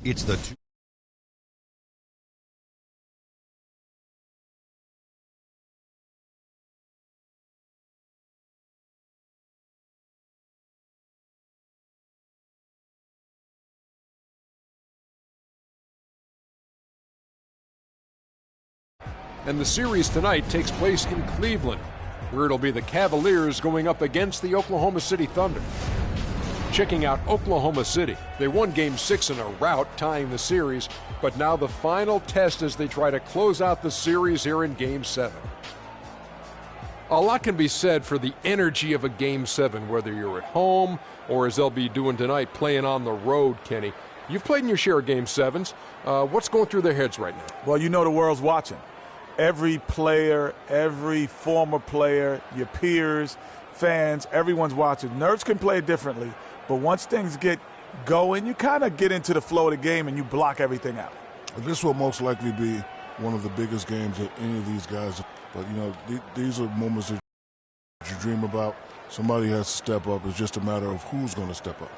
It's the two. And the series tonight takes place in Cleveland, where it'll be the Cavaliers going up against the Oklahoma City Thunder. Checking out Oklahoma City. They won Game 6 in a rout, tying the series, but now the final test as they try to close out the series here in Game 7. A lot can be said for the energy of a Game 7, whether you're at home or, as they'll be doing tonight, playing on the road, Kenny. You've played in your share of Game 7s. What's going through their heads right now? Well, you know the world's watching. Every player, every former player, your peers, fans, everyone's watching. Nerds can play differently, but once things get going, you kind of get into the flow of the game and you block everything out. This will most likely be one of the biggest games that any of these guys, but you know, these are moments that you dream about. Somebody has to step up. It's just a matter of who's going to step up.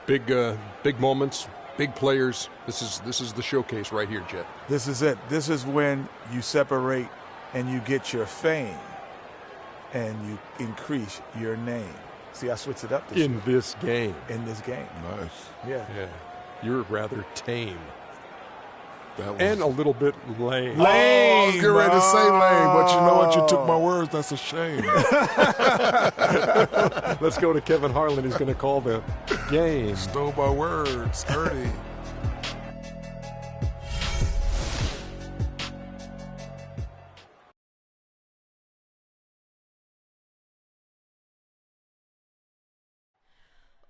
Big moments. Big players. This is the showcase right here, Jet. This is it. This is when you separate and you get your fame and you increase your name. See, I switched it up this year. This game. In this game. Nice. Yeah. You're rather tame. That was... And a little bit lame. Oh, I was getting ready to say lame, but you know what? You took my words. That's a shame. Let's go to Kevin Harlan. He's going to call the game. Stole my words. 30.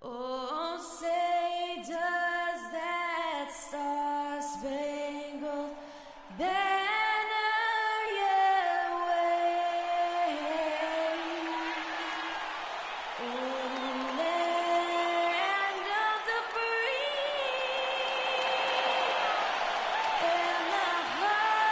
Oh, say does that star-spangled banner yet wave? Oh, land of the free and the home of progress.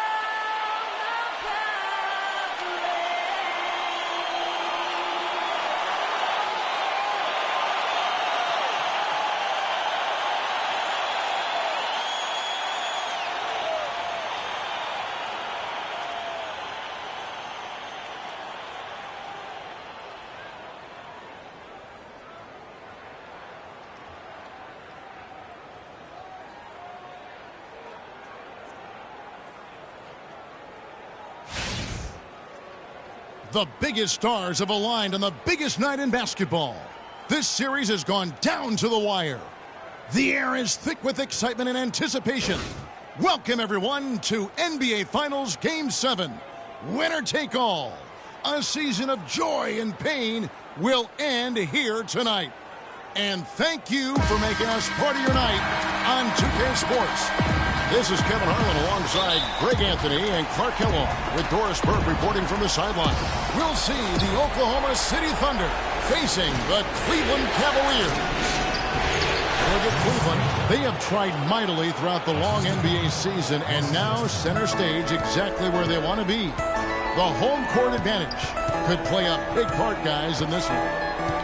The biggest stars have aligned on the biggest night in basketball. This series has gone down to the wire. The air is thick with excitement and anticipation. Welcome, everyone, to NBA Finals Game 7. Winner take all. A season of joy and pain will end here tonight. And thank you for making us part of your night on 2K Sports. This is Kevin Harlan alongside Greg Anthony and Clark Kellogg with Doris Burke reporting from the sideline. We'll see the Oklahoma City Thunder facing the Cleveland Cavaliers. Look at Cleveland. They have tried mightily throughout the long NBA season and now center stage exactly where they want to be. The home court advantage could play a big part, guys, in this one.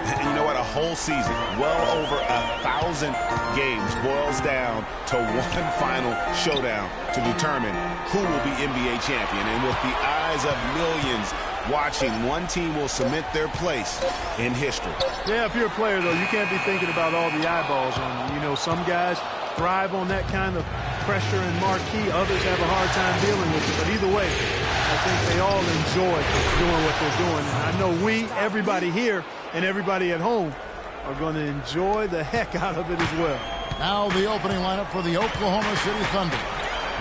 And you know what? A whole season, well over 1,000 games, boils down to one final showdown to determine who will be NBA champion. And with the eyes of millions watching, one team will cement their place in history. Yeah, if you're a player, though, you can't be thinking about all the eyeballs on you. You know, some guys thrive on that kind of pressure and marquee. Others have a hard time dealing with it. But either way, I think they all enjoy doing what they're doing. And I know everybody here and everybody at home are going to enjoy the heck out of it as well. Now the opening lineup for the Oklahoma City Thunder.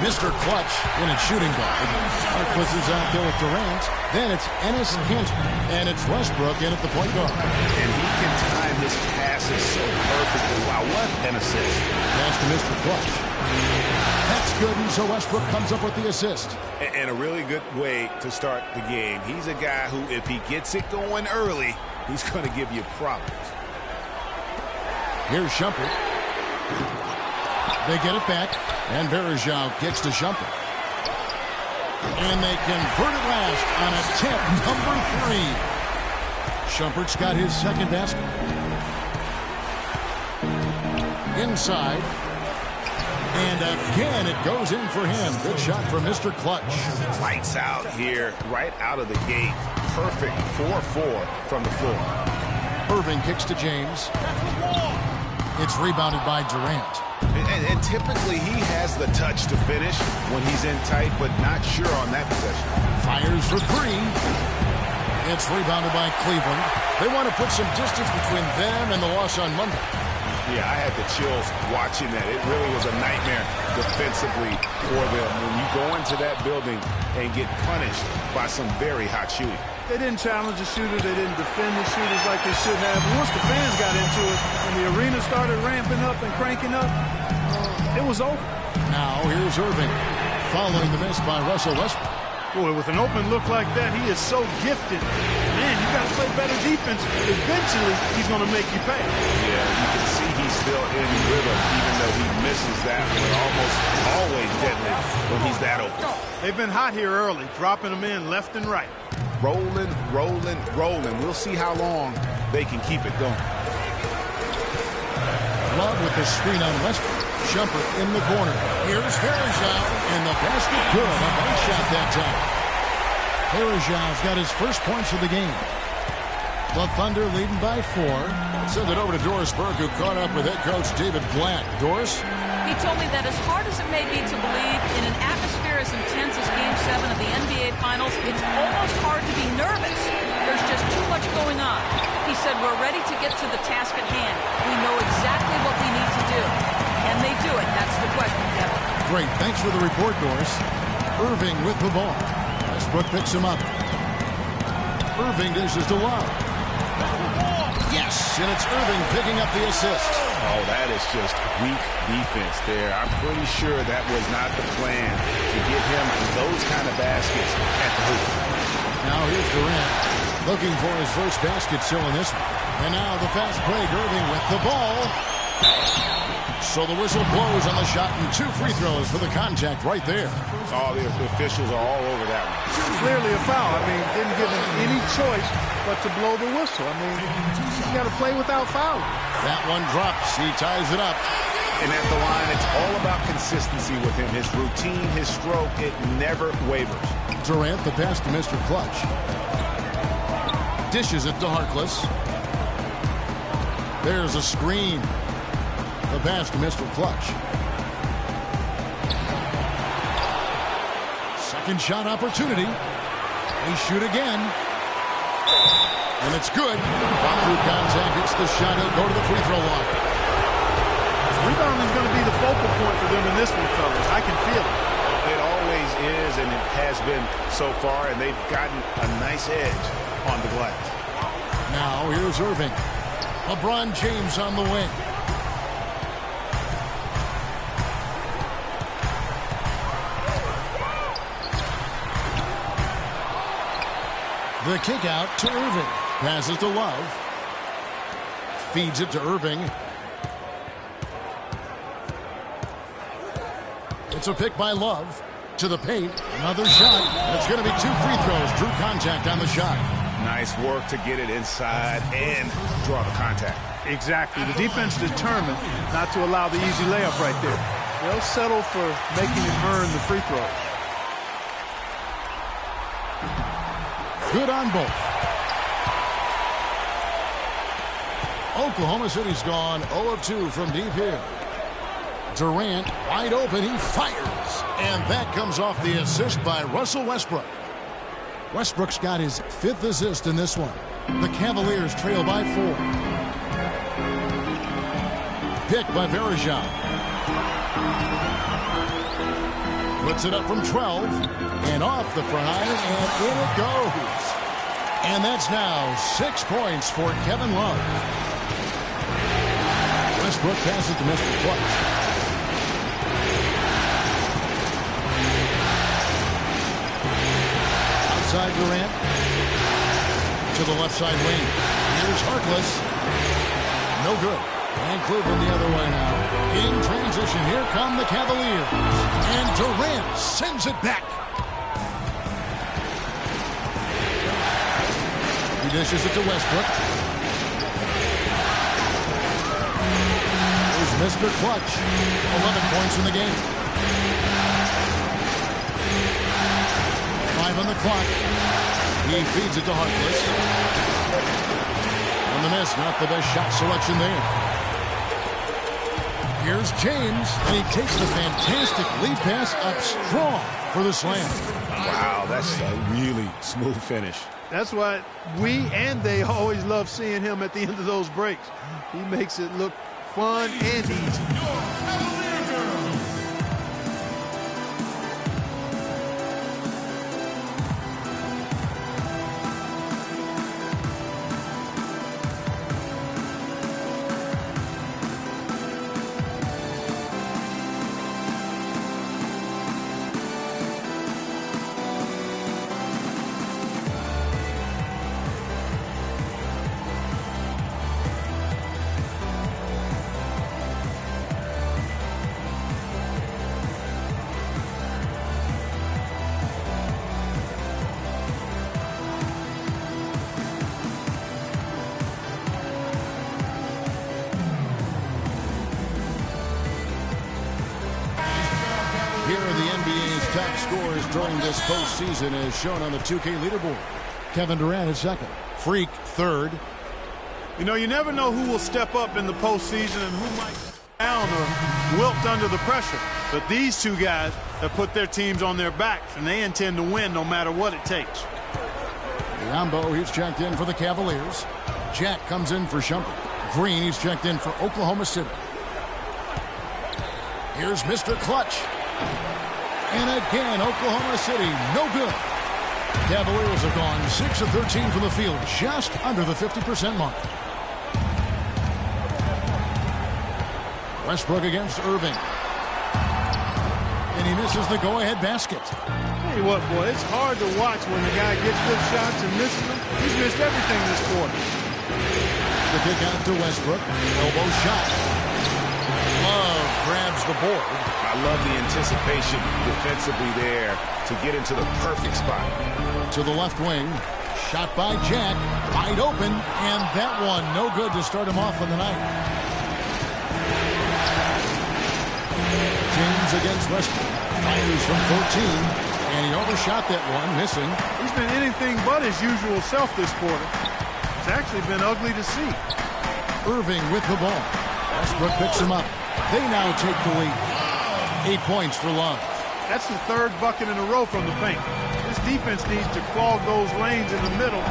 Mr. Clutch in at shooting guard. Harkless is out there with Durant. Then it's Ennis Cantor. And it's Westbrook in at the point guard. And he can time his passes so perfectly. Wow, what an assist. Pass to Mr. Clutch. That's good, and so Westbrook comes up with the assist. And a really good way to start the game. He's a guy who, if he gets it going early, he's going to give you problems. Here's Shumpert. They get it back, and Bergeau gets to Shumpert. And they convert it last on attempt number 3. Shumpert's got his second basket. Inside. And again, it goes in for him. Good shot from Mr. Clutch. Lights out here, right out of the gate. Perfect 4-4 from the floor. Irving kicks to James. It's rebounded by Durant. And typically he has the touch to finish when he's in tight, but not sure on that possession. Fires for three. It's rebounded by Cleveland. They want to put some distance between them and the loss on Monday. Yeah, I had the chills watching that. It really was a nightmare defensively for them when you go into that building and get punished by some very hot shooting. They didn't challenge the shooters. They didn't defend the shooters like they should have. And once the fans got into it and the arena started ramping up and cranking up, it was over. Now here's Irving, following the miss by Russell Westbrook. Boy, with an open look like that, he is so gifted. Man, you got to play better defense. Eventually, he's going to make you pay. Yeah, you can see he's still in rhythm, even though he misses that one. Almost always deadly when he's that open. They've been hot here early, dropping them in left and right. Rolling, rolling, rolling. We'll see how long they can keep it going. Love with the screen on Westbrook. Jumper in the corner. Here's Verajao, and the basket good. A nice shot that time. Verajao's got his first points of the game. The Thunder leading by 4. Send it over to Doris Burke, who caught up with head coach David Blatt. Doris? He told me that as hard as it may be to believe, in an atmosphere as intense as Game 7 of the NBA Finals, it's almost hard to be nervous. There's just too much going on. He said we're ready to get to the task at hand. We know exactly what we need to do. Can they do it? That's the question, Kevin. Great. Thanks for the report, Doris. Irving with the ball. Westbrook picks him up. Irving dishes to Love. Yes, and it's Irving picking up the assist. Oh, that is just weak defense there. I'm pretty sure that was not the plan to get him those kind of baskets at the hoop. Now here's Durant looking for his first basket still in this one. And now the fast break. Irving with the ball. So the whistle blows on the shot, and 2 free throws for the contact right there. All the officials are all over that one. Clearly a foul. I mean, didn't give him any choice but to blow the whistle. I mean, you got to play without fouling. That one drops. He ties it up. And at the line, it's all about consistency with him. His routine, his stroke, it never wavers. Durant, the pass to Mr. Clutch. Dishes it to Harkless. There's a screen. The pass to Mr. Clutch. Second shot opportunity. They shoot again. And it's good. One through contact. It's the shot. He'll go to the free throw line. Rebounding is going to be the focal point for them in this one, fellas. I can feel it. It always is, and it has been so far, and they've gotten a nice edge on the glass. Now here's Irving. LeBron James on the wing. The kick out to Irving. Passes to Love. Feeds it to Irving. It's a pick by Love. To the paint. Another shot. And it's going to be 2 free throws. Drew contact on the shot. Nice work to get it inside and draw the contact. Exactly. The defense determined not to allow the easy layup right there. They'll settle for making him earn the free throw. Good on both. Oklahoma City's gone 0 of 2 from deep here. Durant wide open. He fires. And that comes off the assist by Russell Westbrook. Westbrook's got his 5th assist in this one. The Cavaliers trail by 4. Pick by Verajao. Puts it up from 12. And off the front iron, and in it goes. And that's now 6 points for Kevin Love. Westbrook passes to Mr. Clutch. Outside Durant. To the left side wing. Here's Harkless. No good. And Cleveland the other way now. In transition, here come the Cavaliers. And Durant sends it back. He dishes it to Westbrook. There's Mr. Clutch. 11 points in the game. 5 on the clock. He feeds it to Harkless. On the miss, not the best shot selection there. Here's James, and he takes the fantastic lead pass up strong for the slam. Wow, that's a really smooth finish. That's why we and they always love seeing him at the end of those breaks. He makes it look fun and easy. Here are the NBA's top scorers during this postseason as shown on the 2K leaderboard. Kevin Durant is second. Freak third. You know, you never know who will step up in the postseason and who might down or wilt under the pressure. But these two guys have put their teams on their backs, and they intend to win no matter what it takes. Biombo, he's checked in for the Cavaliers. Jack comes in for Shumpert. Green, he's checked in for Oklahoma City. Here's Mr. Clutch. And again, Oklahoma City, no good. Cavaliers have gone 6 of 13 from the field, just under the 50% mark. Westbrook against Irving. And he misses the go-ahead basket. Tell you what, boy, it's hard to watch when the guy gets good shots and misses them. He's missed everything this quarter. The kick out to Westbrook. Elbow shot. Love grabs the board. I love the anticipation defensively there to get into the perfect spot. To the left wing. Shot by Jack. Wide open. And that one no good to start him off on the night. James against Westbrook. Fires from 14. And he overshot that one, missing. He's been anything but his usual self this quarter. It's actually been ugly to see. Irving with the ball. Westbrook picks him up. They now take the lead. 8 points for Love. That's the third bucket in a row from the paint. This defense needs to clog those lanes in the middle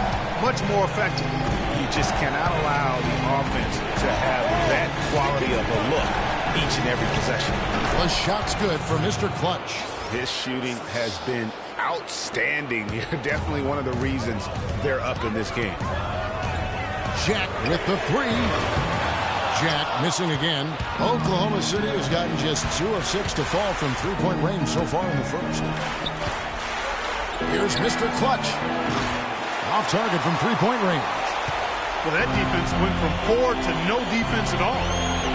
much more effectively. You just cannot allow the offense to have that quality of a look each and every possession. The shot's good for Mr. Clutch. His shooting has been outstanding. Definitely one of the reasons they're up in this game. Jack with the three. Jack missing again. Oklahoma City has gotten just 2 of 6 to fall from three-point range so far in the first. Here's Mr. Clutch. Off target from three-point range. Well, that defense went from poor to no defense at all.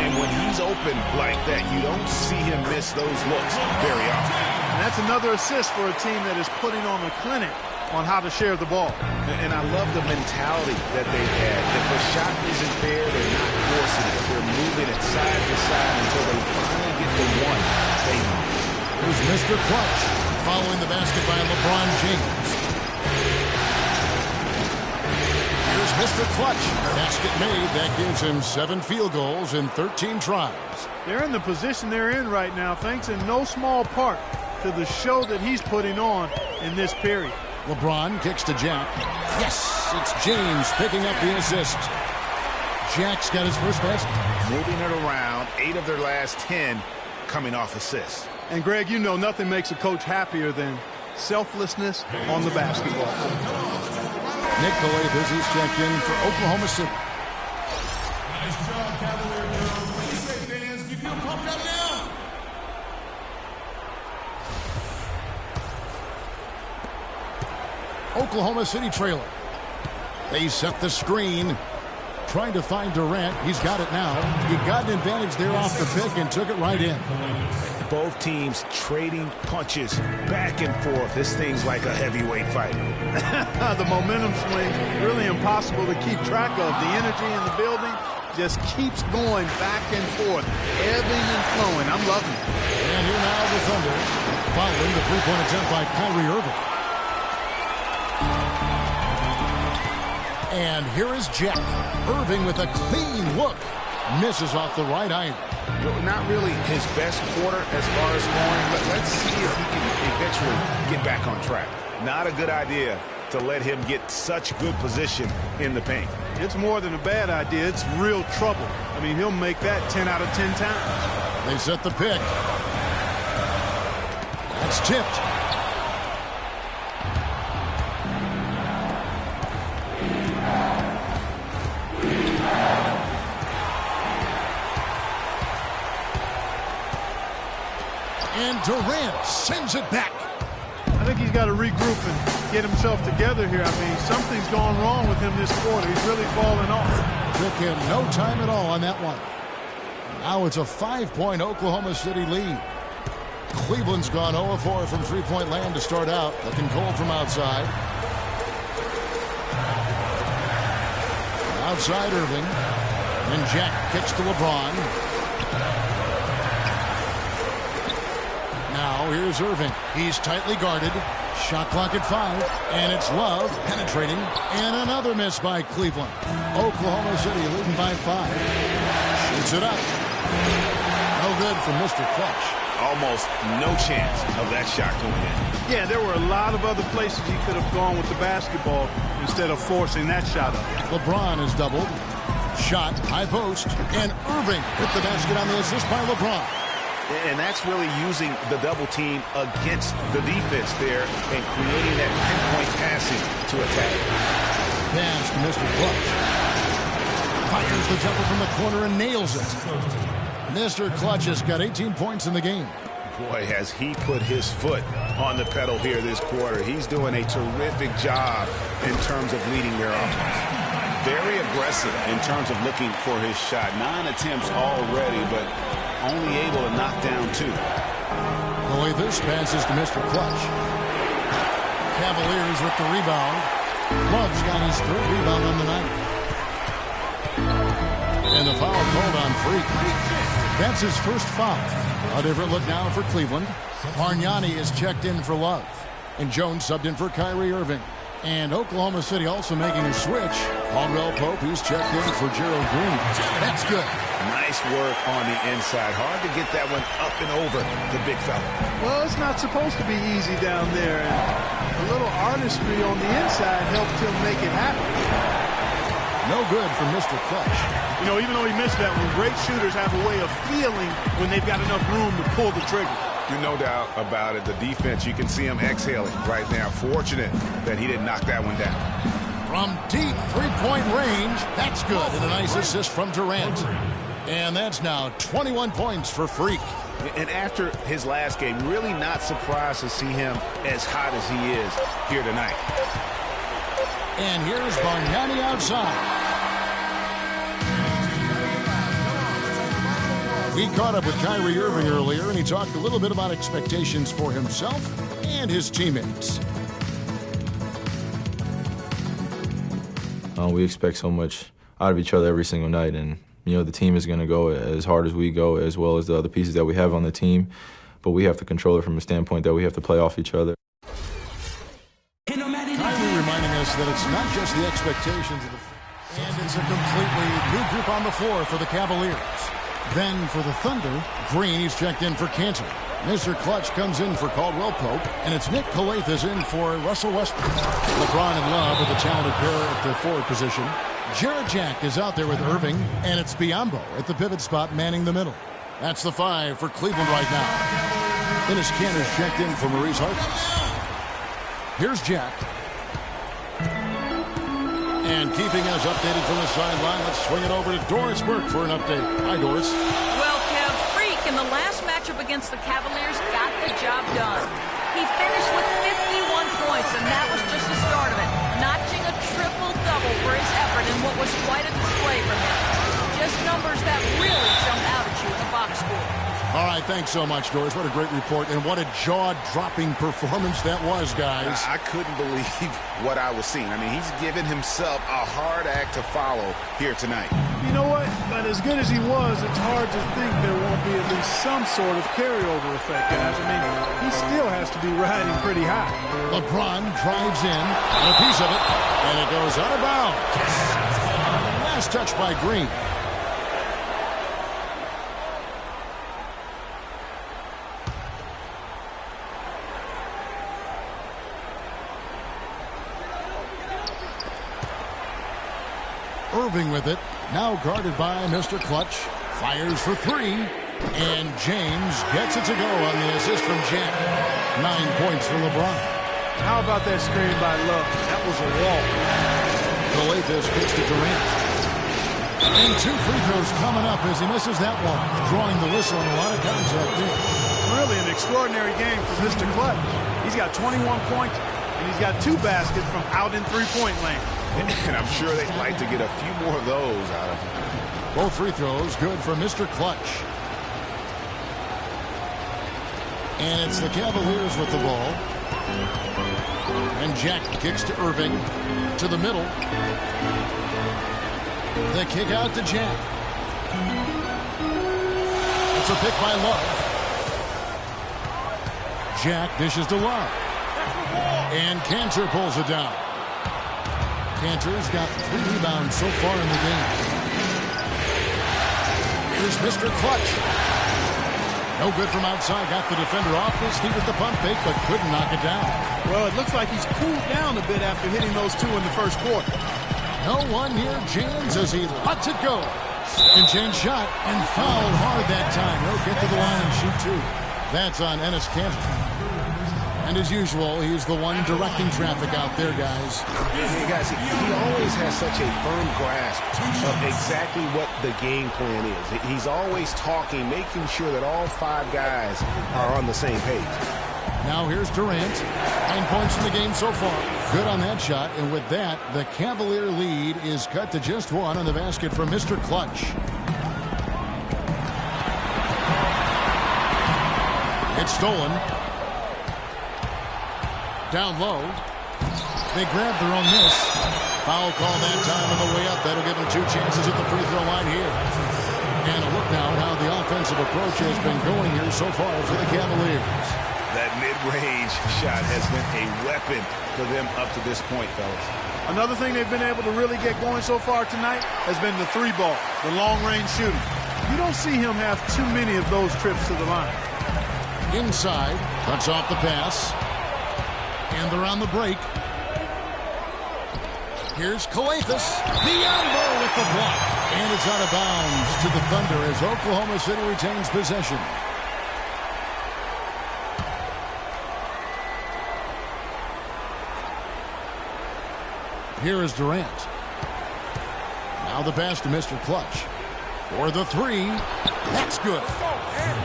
And when he's open like that, you don't see him miss those looks very often. And that's another assist for a team that is putting on a clinic on how to share the ball. And I love the mentality that they've had. If a shot isn't there, they're not forcing it. They're moving it side to side until they finally get the one they want. Here's Mr. Clutch following the basket by LeBron James. Here's Mr. Clutch. Basket made. That gives him 7 field goals in 13 tries. They're in the position they're in right now thanks in no small part to the show that he's putting on in this period. LeBron kicks to Jack. Yes, it's James picking up the assist. Jack's got his first basket. Moving it around, 8 of their last 10 coming off assists. And, Greg, you know nothing makes a coach happier than selflessness on the basketball court. Nick Calathis, he's checked in for Oklahoma City. Nice job, Cavalier. What do you say, fans? You feel pumped up now? Oklahoma City trailer. They set the screen. Trying to find Durant. He's got it now. He got an advantage there off the pick and took it right in. Both teams trading punches back and forth. This thing's like a heavyweight fight. The momentum swing, really impossible to keep track of. The energy in the building, just keeps going back and forth, ebbing and flowing. I'm loving it. And here now the Thunder, following the three-point attempt by Kyrie Irving. And here is Jack. Irving with a clean look. Misses off the right iron. Not really his best quarter as far as scoring, but let's see if he can eventually get back on track. Not a good idea to let him get such good position in the paint. It's more than a bad idea. It's real trouble. I mean, he'll make that 10 out of 10 times. They set the pick. That's tipped. And Durant sends it back. I think he's got to regroup and get himself together here. I mean, something's gone wrong with him this quarter. He's really fallen off. Took him no time at all on that one. Now it's a 5-point Oklahoma City lead. Cleveland's gone 0-4 from three-point land to start out. Looking cold from outside. Outside Irving. And Jack kicks to LeBron. Now here's Irving. He's tightly guarded. Shot clock at 5. And it's Love penetrating. And another miss by Cleveland. Oklahoma City leading by 5. Shoots it up. No good from Mr. Clutch. Almost no chance of that shot going in. Yeah, there were a lot of other places he could have gone with the basketball instead of forcing that shot up. LeBron is doubled. Shot, high post. And Irving hit the basket on the assist by LeBron. And that's really using the double team against the defense there and creating that pinpoint passing to attack. Pass to Mr. Clutch. Fires the jumper from the corner and nails it. Mr. Clutch has got 18 points in the game. Boy, has he put his foot on the pedal here this quarter. He's doing a terrific job in terms of leading their offense. Very aggressive in terms of looking for his shot. 9 attempts already, but only able to knock down 2. The way this passes to Mr. Clutch. Cavaliers with the rebound. Love's got his 3rd rebound on the night. And the foul called on Freak. That's his first foul. A different look now for Cleveland. Bargnani is checked in for Love. And Jones subbed in for Kyrie Irving. And Oklahoma City also making a switch. Caldwell Pope, he's checked in for Gerald Green. That's good. Nice work on the inside. Hard to get that one up and over the big fella. Well, it's not supposed to be easy down there. And a little artistry on the inside helped him make it happen. No good for Mr. Clutch. You know, even though he missed that one, great shooters have a way of feeling when they've got enough room to pull the trigger. No doubt about it. The defense, you can see him exhaling right now. Fortunate that he didn't knock that one down. From deep three-point range, that's good. And a nice assist from Durant. And that's now 21 points for Freak. And after his last game, really not surprised to see him as hot as he is here tonight. And here's Bargnani outside. We caught up with Kyrie Irving earlier, and he talked a little bit about expectations for himself and his teammates. We expect so much out of each other every single night, and the team is going to go as hard as we go, as well as the other pieces that we have on the team. But we have to control it from a standpoint that we have to play off each other. Kyrie reminding us that it's not just the expectations of the and it's a completely new group on the floor for the Cavaliers. Then for the Thunder, Green is checked in for Cantor. Mr. Clutch comes in for Caldwell Pope, and it's Nick Calathe in for Russell Westbrook. LeBron and Love with a talented pair at the forward position. Jarrett Jack is out there with Irving, and it's Biyombo at the pivot spot manning the middle. That's the 5 for Cleveland right now. Dennis Cantor's checked in for Maurice Harkless. Here's Jack. And keeping us updated from the sideline, let's swing it over to Doris Burke for an update. Hi, Doris. Well, Kev, Freak in the last matchup against the Cavaliers got the job done. He finished with 51 points, and that was just the start of it, notching a triple-double for his effort in what was quite a display from him. Just numbers that really jump out at you in the box score. All right, thanks so much, Doris. What a great report, and what a jaw-dropping performance that was, guys. I couldn't believe what I was seeing. I mean, he's given himself a hard act to follow here tonight. You know what? But as good as he was, it's hard to think there won't be at least some sort of carryover effect, guys. I mean, he still has to be riding pretty high. LeBron drives in, and a piece of it, and it goes out of bounds. Last touch by Green. Irving with it, now guarded by Mr. Clutch, fires for three, and James gets it to go on the assist from Jack. 9 points for LeBron. How about that screen by Love? That was a wall. Calathes gets to Durant. And 2 free throws coming up as he misses that one, drawing the whistle and a lot of contact there. Really an extraordinary game for Mr. Clutch. He's got 21 points, and he's got 2 baskets from out in three-point lane. And I'm sure they'd like to get a few more of those out of him. Both free throws good for Mr. Clutch. And it's the Cavaliers with the ball. And Jack kicks to Irving. To the middle. The kick out to Jack. It's a pick by Love. Jack dishes to Love. And Cantor pulls it down. Cantor's got 3 rebounds so far in the game. Here's Mr. Clutch. No good from outside. Got the defender off his feet with the pump fake, but couldn't knock it down. Well, it looks like he's cooled down a bit after hitting those 2 in the first quarter. No one near James as he lets it go. Second chance shot and fouled hard that time. He'll get to the line and shoot 2. That's on Enes Kanter. And as usual, he's the one directing traffic out there, guys. Hey, guys, he always has such a firm grasp of exactly what the game plan is. He's always talking, making sure that all 5 guys are on the same page. Now here's Durant. 9 points in the game so far. Good on that shot. And with that, the Cavalier lead is cut to just 1 on the basket from Mr. Clutch. It's stolen. Down low. They grab their own miss. Foul call that time on the way up. That'll give them 2 chances at the free throw line here. And a look now at how the offensive approach has been going here so far for the Cavaliers. That mid-range shot has been a weapon for them up to this point, fellas. Another thing they've been able to really get going so far tonight has been the 3-ball, the long-range shooting. You don't see him have too many of those trips to the line. Inside, cuts off the pass. And they're on the break. Here's Calathes. Biombo with the block. And it's out of bounds to the Thunder as Oklahoma City retains possession. Here is Durant. Now the pass to Mr. Clutch. For the 3. That's good.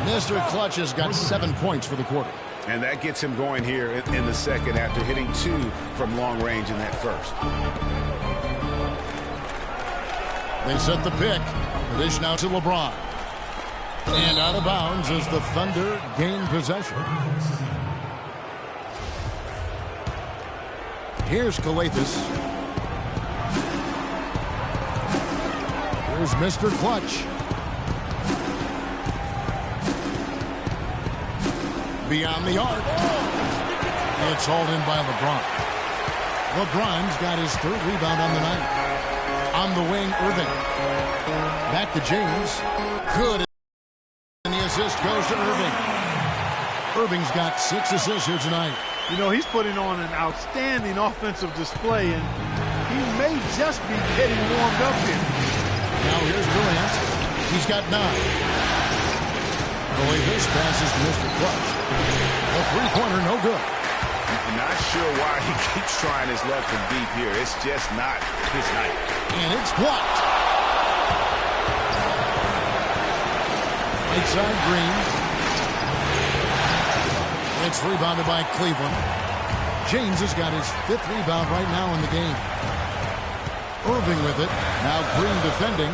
Mr. Clutch has got 7 points for the quarter. And that gets him going here in the second after hitting 2 from long range in that first. They set the pick. The dish now to LeBron. And out of bounds as the Thunder gain possession. Here's Calathes. Here's Mr. Clutch. Beyond the arc. It's hauled in by LeBron. LeBron's got his 3rd rebound on the night. On the wing, Irving. Back to James. Good. And the assist goes to Irving. Irving's got 6 assists here tonight. You know, he's putting on an outstanding offensive display, and he may just be getting warmed up here. Now here's Durant. He's got 9. Calathes passes to Mr. Clutch. A 3-pointer, no good. I'm not sure why he keeps trying his luck from deep here. It's just not his night. And it's blocked. Right side, Green. It's rebounded by Cleveland. James has got his 5th rebound right now in the game. Irving with it. Now Green defending.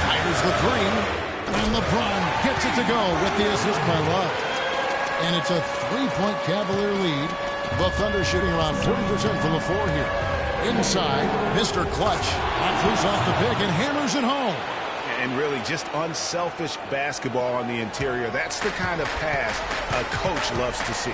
Fires the 3. And LeBron gets it to go with the assist by Love. And it's a 3-point Cavalier lead. The Thunder shooting around 40% from the floor here. Inside, Mr. Clutch knocks loose off the pick and hammers it home. And really just unselfish basketball on the interior. That's the kind of pass a coach loves to see.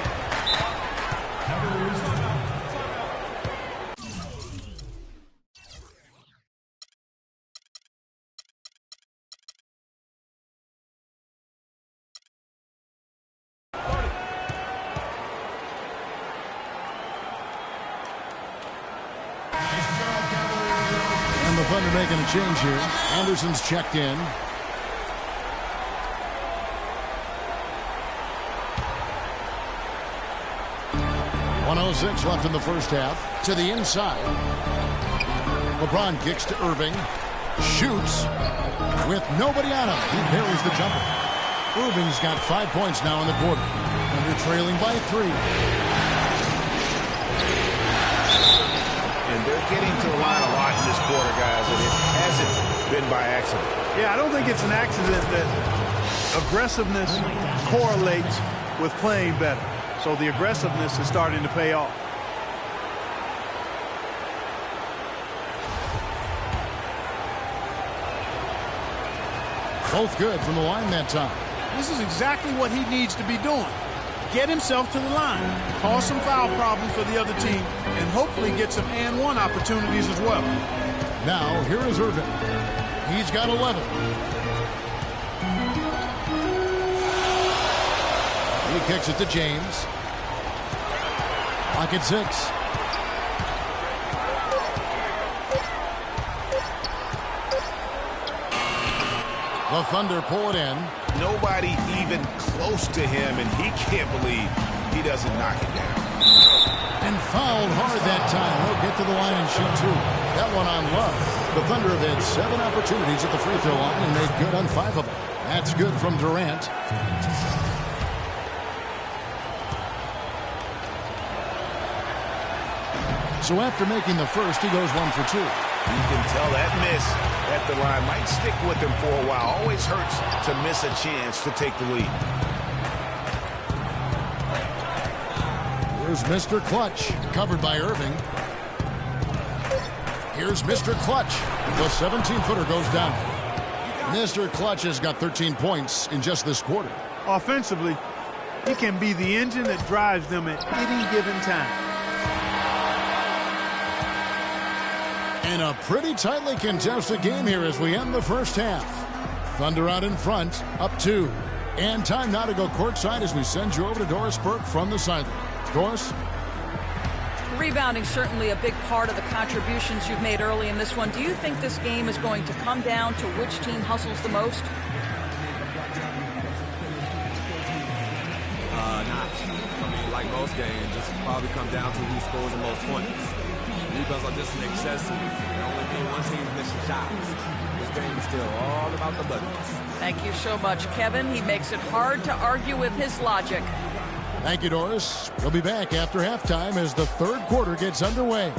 And the Thunder making a change here. Anderson's checked in. .106 left in the first half. To the inside. LeBron kicks to Irving. Shoots with nobody on him. He buries the jumper. Irving's got 5 points now in the quarter. Thunder trailing by 3. And they're getting to the line a lot in this quarter, guys, and it hasn't been by accident. Yeah, I don't think it's an accident that aggressiveness correlates with playing better. So the aggressiveness is starting to pay off. Both good from the line that time. This is exactly what he needs to be doing. Get himself to the line, cause some foul problems for the other team, and hopefully get some and-one opportunities as well. Now, here is Irving. He's got 11. He kicks it to James. Lock at 6. The Thunder pull it in. Nobody even close to him, and he can't believe he doesn't knock it down. And fouled hard that time. He'll get to the line and shoot 2. That one on Love. The Thunder have had 7 opportunities at the free throw line and made good on 5 of them. That's good from Durant. So after making the first, he goes 1 for 2. You can tell that miss at the line might stick with him for a while. Always hurts to miss a chance to take the lead. Here's Mr. Clutch, covered by Irving. Here's Mr. Clutch. The 17-footer goes down. Mr. Clutch has got 13 points in just this quarter. Offensively, he can be the engine that drives them at any given time. And a pretty tightly contested game here as we end the first half. Thunder out in front, up 2. And time now to go courtside as we send you over to Doris Burke from the sideline. Doris? Rebounding certainly a big part of the contributions you've made early in this one. Do you think this game is going to come down to which team hustles the most? Not. I mean, like most games, just probably come down to who scores the most points. Rebounds are just an excessive. The only thing one team is missing shots. This game is still all about the buckets. Thank you so much, Kevin. He makes it hard to argue with his logic. Thank you, Doris. We'll be back after halftime as the third quarter gets underway.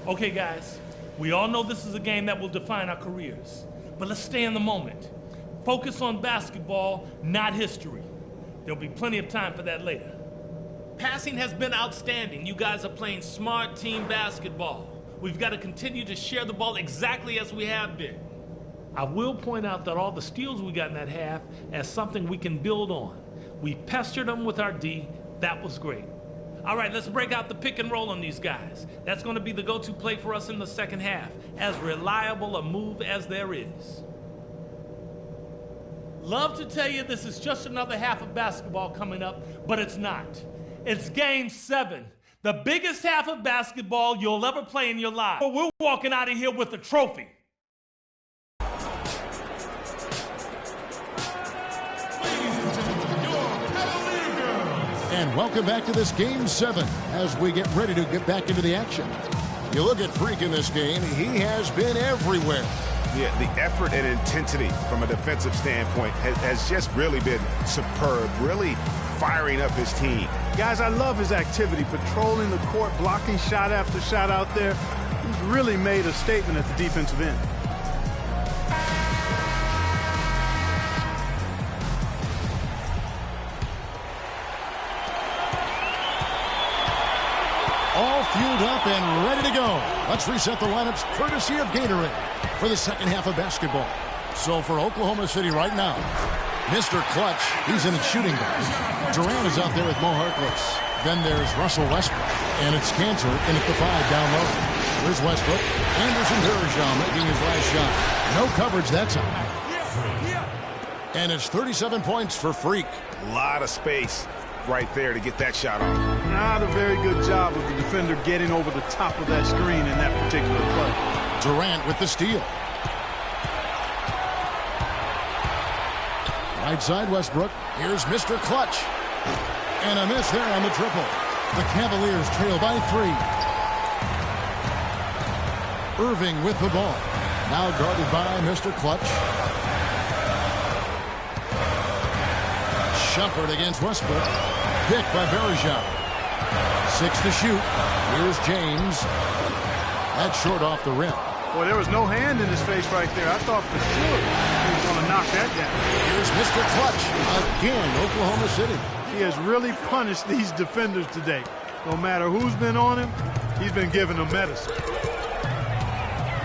Okay, guys, we all know this is a game that will define our careers, but let's stay in the moment. Focus on basketball, not history. There'll be plenty of time for that later. Passing has been outstanding. You guys are playing smart team basketball. We've got to continue to share the ball exactly as we have been. I will point out that all the steals we got in that half as something we can build on. We pestered them with our D. That was great. All right, let's break out the pick and roll on these guys. That's going to be the go-to play for us in the second half. As reliable a move as there is. Love to tell you this is just another half of basketball coming up, but it's not. It's Game 7. The biggest half of basketball you'll ever play in your life. But we're walking out of here with a trophy. And welcome back to this Game 7 as we get ready to get back into the action. You look at Freak in this game, he has been everywhere. Yeah, the effort and intensity from a defensive standpoint has just really been superb, really firing up his team. Guys, I love his activity, patrolling the court, blocking shot after shot out there. He's really made a statement at the defensive end. All fueled up and ready to go. Let's reset the lineups courtesy of Gatorade for the second half of basketball. So for Oklahoma City right now, Mr. Clutch, he's in at shooting guard. Durant is out there with Mo Harkless. Then there's Russell Westbrook. And it's Cantor in at the 5 down low. Here's Westbrook. Anderson Varejao making his last shot. No coverage that time. And it's 37 points for Freak. A lot of space right there to get that shot off. Not a very good job of the defender getting over the top of that screen in that particular play. Durant with the steal. Right side Westbrook. Here's Mr. Clutch. And a miss there on the triple. The Cavaliers trail by 3. Irving with the ball. Now guarded by Mr. Clutch. Shumpert against Westbrook. Picked by Varejao. 6 to shoot. Here's James. That's short off the rim. Boy, there was no hand in his face right there. I thought for sure he was going to knock that down. Here's Mr. Clutch. Again, Oklahoma City. He has really punished these defenders today. No matter who's been on him, he's been giving them medicine.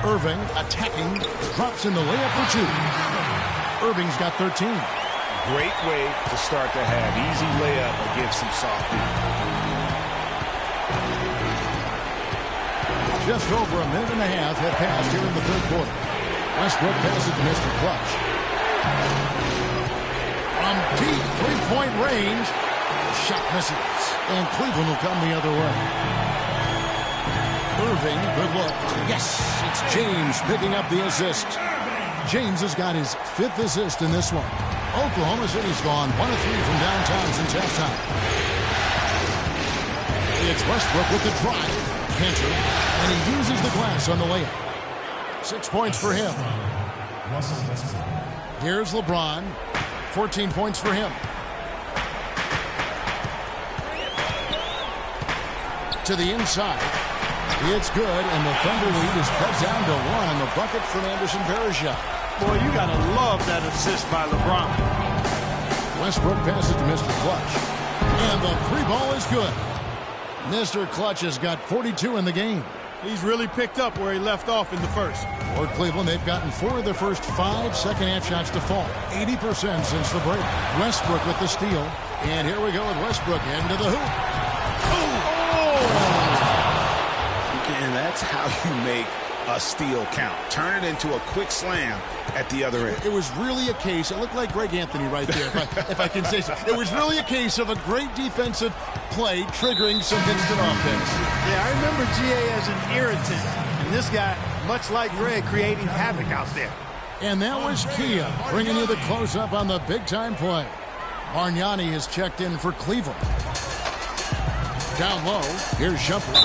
Irving attacking. Drops in the layup for 2. Irving's got 13. Great way to start the half. Easy layup against some soft D. Just over a minute and a half have passed here in the third quarter. Westbrook passes to Mr. Clutch. From deep three-point range, shot misses, and Cleveland will come the other way. Irving, good look. Yes, it's James picking up the assist. James has got his 5th assist in this one. Oklahoma City's gone 1 of 3 from downtown since halftime. It's Westbrook with the drive. Cantor, and he uses the glass on the layup. 6 points for him. Here's LeBron. 14 points for him. To the inside. It's good, and the Thunder lead is cut down to 1 on the bucket from Anderson Varejao. Boy, you got to love that assist by LeBron. Westbrook passes to Mr. Clutch. And the 3 ball is good. Mr. Clutch has got 42 in the game. He's really picked up where he left off in the first. For Cleveland, they've gotten 4 of their first 5 second-half shots to fall. 80% since the break. Westbrook with the steal. And here we go with Westbrook into the hoop. And that's how you make a steal count. Turn it into a quick slam at the other end. It was really a case, it looked like Greg Anthony right there, if I can say so. It was really a case of a great defensive play triggering some instant offense. Yeah, I remember GA as an irritant. And this guy, much like Greg, creating havoc out there. And that was Kia bringing you the close-up on the big-time play. Bargnani has checked in for Cleveland. Down low, here's Shumpert.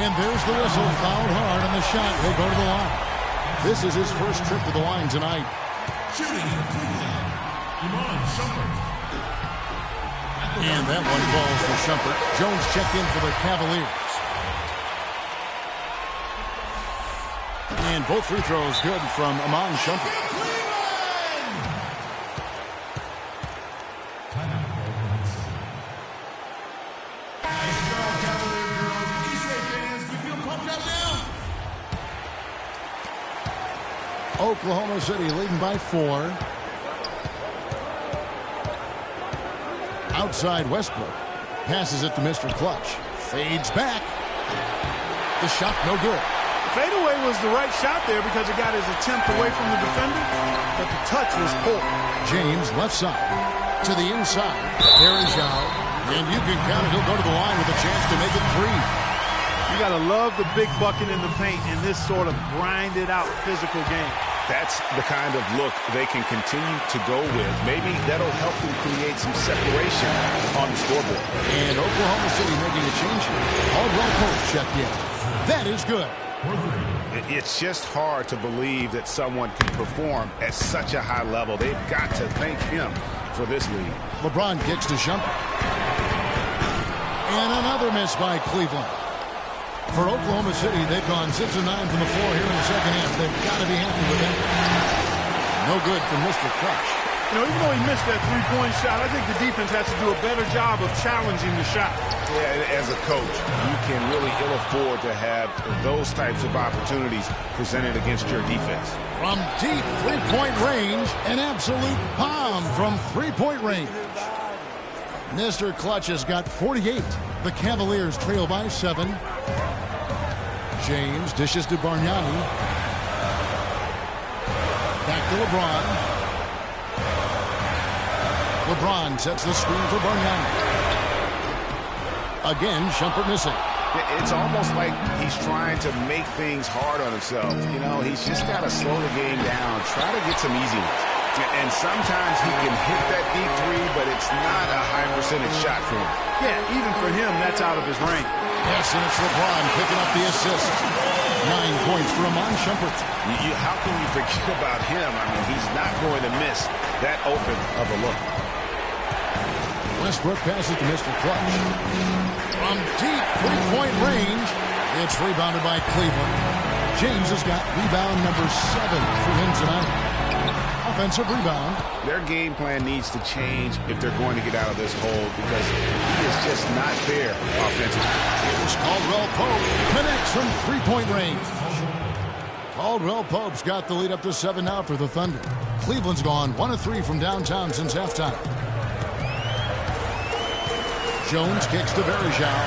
And there's the whistle, fouled hard, and the shot will go to the line. This is his first trip to the line tonight. Shooting for Cleveland, Iman Shumpert. And that one falls for Shumpert. Jones checked in for the Cavaliers. And both free throws good from Iman Shumpert. Oklahoma City leading by 4. Outside Westbrook. Passes it to Mr. Clutch. Fades back. The shot no good. Fadeaway was the right shot there because it got his attempt away from the defender, but the touch was poor. James left side. To the inside. Varejao. And you can count it. He'll go to the line with a chance to make it 3. You got to love the big bucket in the paint in this sort of grinded-out physical game. That's the kind of look they can continue to go with. Maybe that'll help them create some separation on the scoreboard. And Oklahoma City making a change here. Caldwell Pope checked in. That is good. It's just hard to believe that someone can perform at such a high level. They've got to thank him for this lead. LeBron kicks to Shumpert. And another miss by Cleveland. For Oklahoma City, they've gone 6 of 9 from the floor here in the second half. They've got to be happy with that. No good from Mr. Clutch. You know, even though he missed that three-point shot, I think the defense has to do a better job of challenging the shot. Yeah, as a coach, you can really ill afford to have those types of opportunities presented against your defense. From deep three-point range, an absolute bomb from three-point range. Mr. Clutch has got 48. The Cavaliers trail by 7. James dishes to Bargnani. Back to LeBron. LeBron sets the screen for Bargnani. Again, Shumpert missing. It's almost like he's trying to make things hard on himself. You know, he's just got to slow the game down, try to get some easy ones. And sometimes he can hit that deep three, but it's not a high percentage shot for him. Yeah, even for him, that's out of his range. Yes, and it's LeBron picking up the assist. 9 points for Amon Shumpert. How can you forget about him? I mean, he's not going to miss that open of a look. Westbrook passes to Mr. Clutch. From deep three-point range, it's rebounded by Cleveland. James has got rebound number 7 for him tonight. Offensive rebound. Their game plan needs to change if they're going to get out of this hole because he is just not there offensively. Here's Caldwell Pope. Connects from three-point range. Caldwell Pope's got the lead up to 7 now for the Thunder. Cleveland's gone 1 of 3 from downtown since halftime. Jones kicks to Verjao.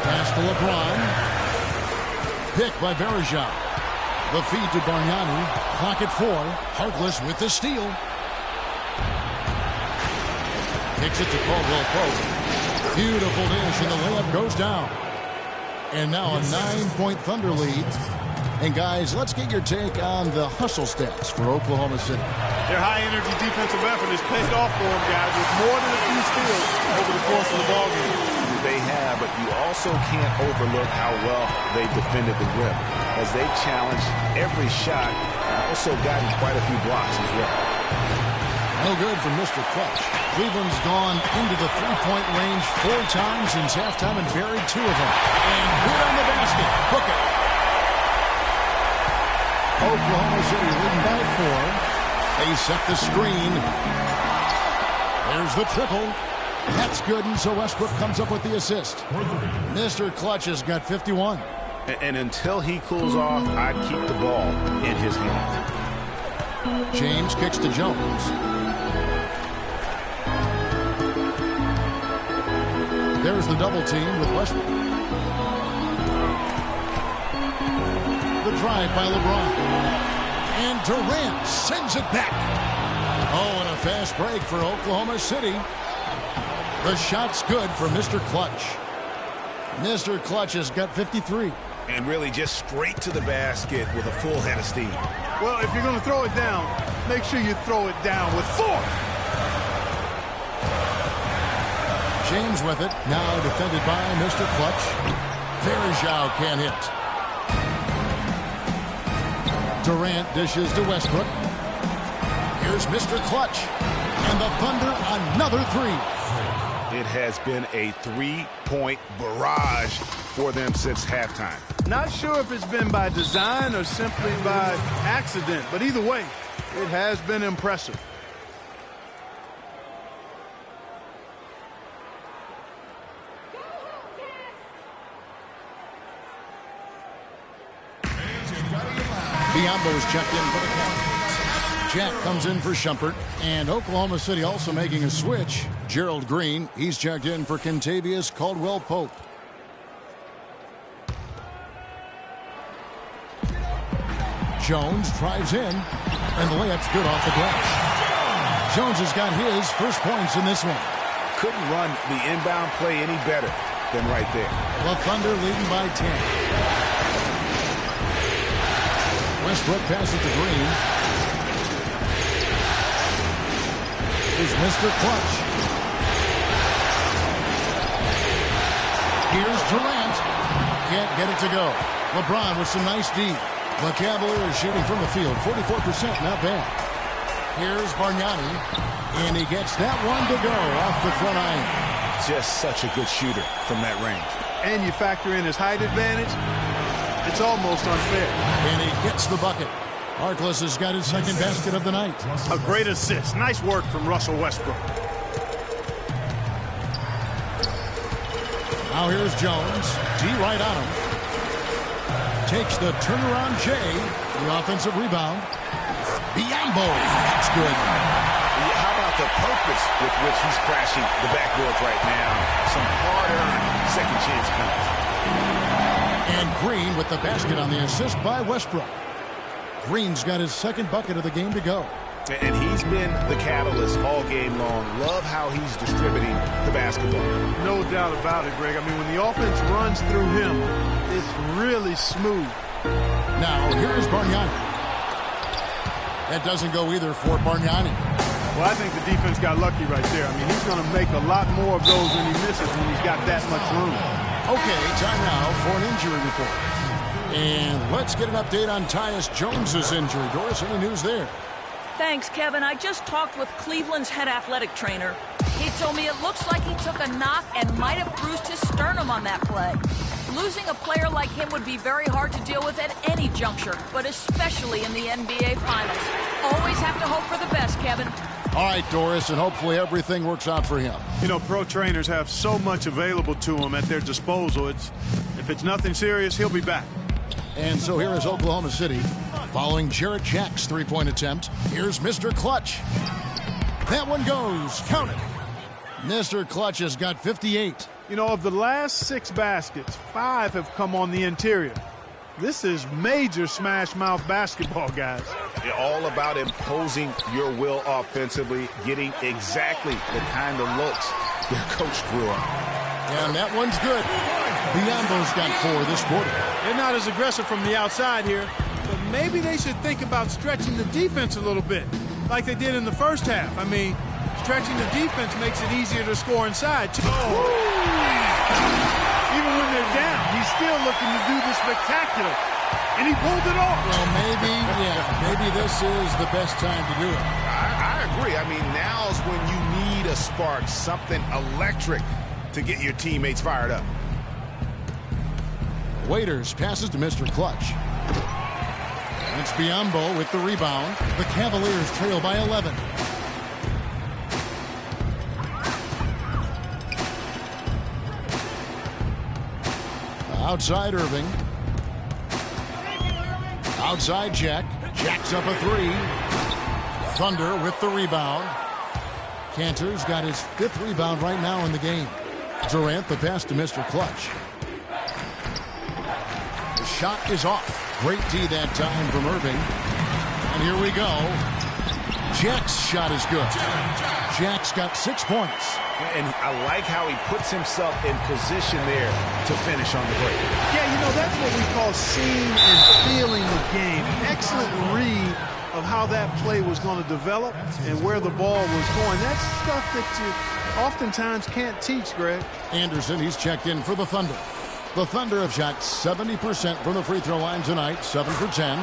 Pass to LeBron. Pick by Verjao. The feed to Bargnani. Clock at 4. Harkless with the steal. Kicks it to Caldwell Pope. Beautiful dish, and the layup goes down. And now a 9-point Thunder lead. And guys, let's get your take on the hustle stats for Oklahoma City. Their high-energy defensive effort has paid off for them, guys, with more than a few steals over the course of the ballgame. They have, but you also can't overlook how well they defended the rim. As they've challenged every shot, also gotten quite a few blocks as well. No good from Mr. Clutch. Cleveland's gone into the three-point range 4 times since halftime and buried 2 of them. And good on the basket. Book it. Oklahoma City leading by 4. They set the screen. There's the triple. That's good, and so Westbrook comes up with the assist. Mr. Clutch has got 51. And until he cools off, I'd keep the ball in his hand. James kicks to Jones. There's the double team with Westbrook. The drive by LeBron. And Durant sends it back. Oh, and a fast break for Oklahoma City. The shot's good for Mr. Clutch. Mr. Clutch has got 53. And really just straight to the basket with a full head of steam. Well, if you're going to throw it down, make sure you throw it down with force. James with it. Now defended by Mr. Clutch. Verjao can't hit. Durant dishes to Westbrook. Here's Mr. Clutch. And the Thunder another 3. It has been a 3-point barrage for them since halftime. Not sure if it's been by design or simply by accident, but either way, it has been impressive. Biombo's checked in for the Cavs. Jack comes in for Shumpert, and Oklahoma City also making a switch. Gerald Green, he's checked in for Kentavious Caldwell-Pope. Jones drives in, and the layup's good off the glass. Jones has got his first points in this one. Couldn't run the inbound play any better than right there. The Thunder leading by 10. Westbrook passes to Green. Here's Mr. Clutch. Here's Durant. Can't get it to go. LeBron with some nice D. The Cavaliers shooting from the field. 44%, not bad. Here's Bargnani. And he gets that one to go off the front iron. Just such a good shooter from that range. And you factor in his height advantage, it's almost unfair. And he gets the bucket. Harkless has got his second basket of the night. A great assist. Nice work from Russell Westbrook. Now here's Jones. D right on him. Takes the turnaround J. The offensive rebound. Biombo. That's good. How about the purpose with which he's crashing the backboards right now? Some hard-earned second chance points. And Green with the basket on the assist by Westbrook. Green's got his second bucket of the game to go. And he's been the catalyst all game long. Love how he's distributing the basketball. No doubt about it, Greg. I mean, when the offense runs through him, it's really smooth. Now, here's Bargnani. That doesn't go either for Bargnani. Well, I think the defense got lucky right there. I mean, he's going to make a lot more of those when he misses when he's got that much room. Okay, time now for an injury report. And let's get an update on Tyus Jones's injury. Doris, any news there? Thanks, Kevin. I just talked with Cleveland's head athletic trainer. He told me it looks like he took a knock and might have bruised his sternum on that play. Losing a player like him would be very hard to deal with at any juncture, but especially in the NBA Finals. Always have to hope for the best, Kevin. All right, Doris, and hopefully everything works out for him. You know, pro trainers have so much available to them at their disposal. If it's nothing serious, he'll be back. And so here is Oklahoma City following Jarrett Jack's three-point attempt. Here's Mr. Clutch. That one goes. Count it. Mr. Clutch has got 58. You know, of the last 6 baskets, 5 have come on the interior. This is major smash mouth basketball, guys. All about imposing your will offensively, getting exactly the kind of looks your coach drew up. And that one's good. Biombo's got 4 this quarter. They're not as aggressive from the outside here, but maybe they should think about stretching the defense a little bit, like they did in the first half. I mean, stretching the defense makes it easier to score inside. Even when they're down, he's still looking to do the spectacular. And he pulled it off. Well, maybe this is the best time to do it. I agree. I mean, now's when you need a spark, something electric to get your teammates fired up. Waiters passes to Mr. Clutch. It's Biombo with the rebound. The Cavaliers trail by 11. Outside Irving. Outside Jack. Jack's up a 3. Thunder with the rebound. Cantor's got his 5th rebound right now in the game. Durant the pass to Mr. Clutch. The shot is off. Great D that time from Irving. And here we go. Jack's shot is good. Jack's got 6 points. And I like how he puts himself in position there to finish on the break. Yeah, you know, that's what we call seeing and feeling the game. Excellent read of how that play was going to develop and where the ball was going. That's stuff that you oftentimes can't teach, Greg. Anderson, he's checked in for the Thunder. The Thunder have shot 70% from the free throw line tonight, 7 for 10.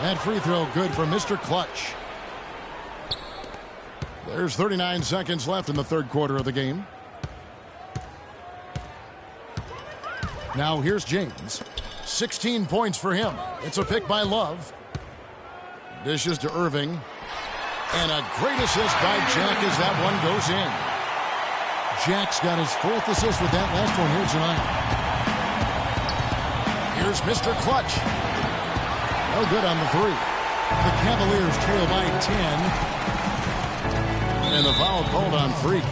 That free throw good for Mr. Clutch. There's 39 seconds left in the third quarter of the game. Now here's James. 16 points for him. It's a pick by Love. Dishes to Irving. And a great assist by Jack as that one goes in. Jack's got his 4th assist with that last one here tonight. Here's Mr. Clutch. No good on the 3. The Cavaliers trail by 10. And the foul called on Freak.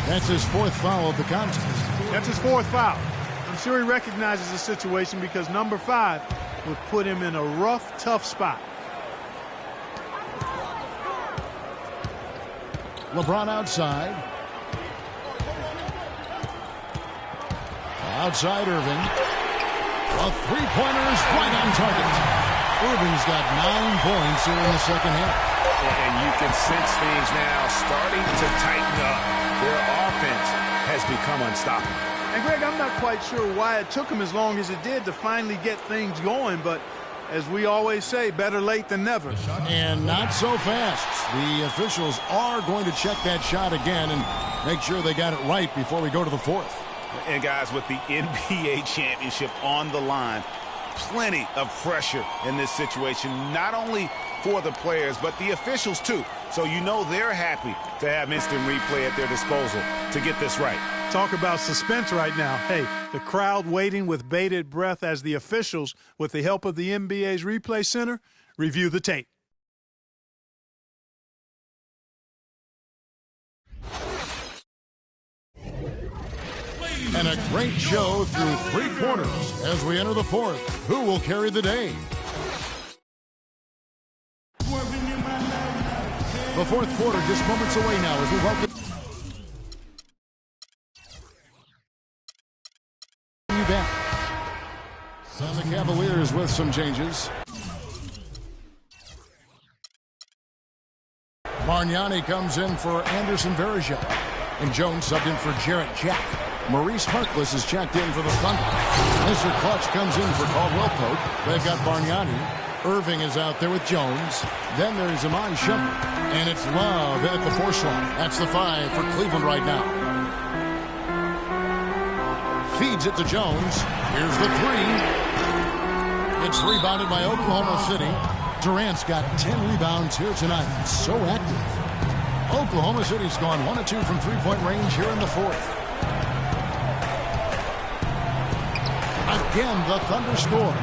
That's his 4th foul of the contest. That's his 4th foul. I'm sure he recognizes the situation because number 5 would put him in a rough, tough spot. LeBron outside. Outside Irving. A three-pointer is right on target. Irving's got 9 points here in the second half. And you can sense things now starting to tighten up. Their offense has become unstoppable. And Greg, I'm not quite sure why it took them as long as it did to finally get things going, but as we always say, better late than never. And not so fast. The officials are going to check that shot again and make sure they got it right before we go to the fourth. And guys, with the NBA championship on the line, plenty of pressure in this situation, not only for the players, but the officials too. So you know they're happy to have instant replay at their disposal to get this right. Talk about suspense right now. Hey, the crowd waiting with bated breath as the officials, with the help of the NBA's replay center, review the tape. And a great show through 3 quarters as we enter the fourth. Who will carry the day? The fourth quarter just moments away now as we welcome you back. And the Cavaliers with some changes. Bargnani comes in for Anderson Varejao. And Jones subbed in for Jarrett Jack. Maurice Harkless is checked in for the Thunder. Mr. Clutch comes in for Caldwell Pope. They've got Bargnani. Irving is out there with Jones. Then there's Iman Shumpert. And it's Love in at the 4 slot. That's the 5 for Cleveland right now. Feeds it to Jones. Here's the 3. It's rebounded by Oklahoma City. Durant's got 10 rebounds here tonight. So active. Oklahoma City's gone 1 of 2 from three-point range here in the fourth. Again, the Thunder score.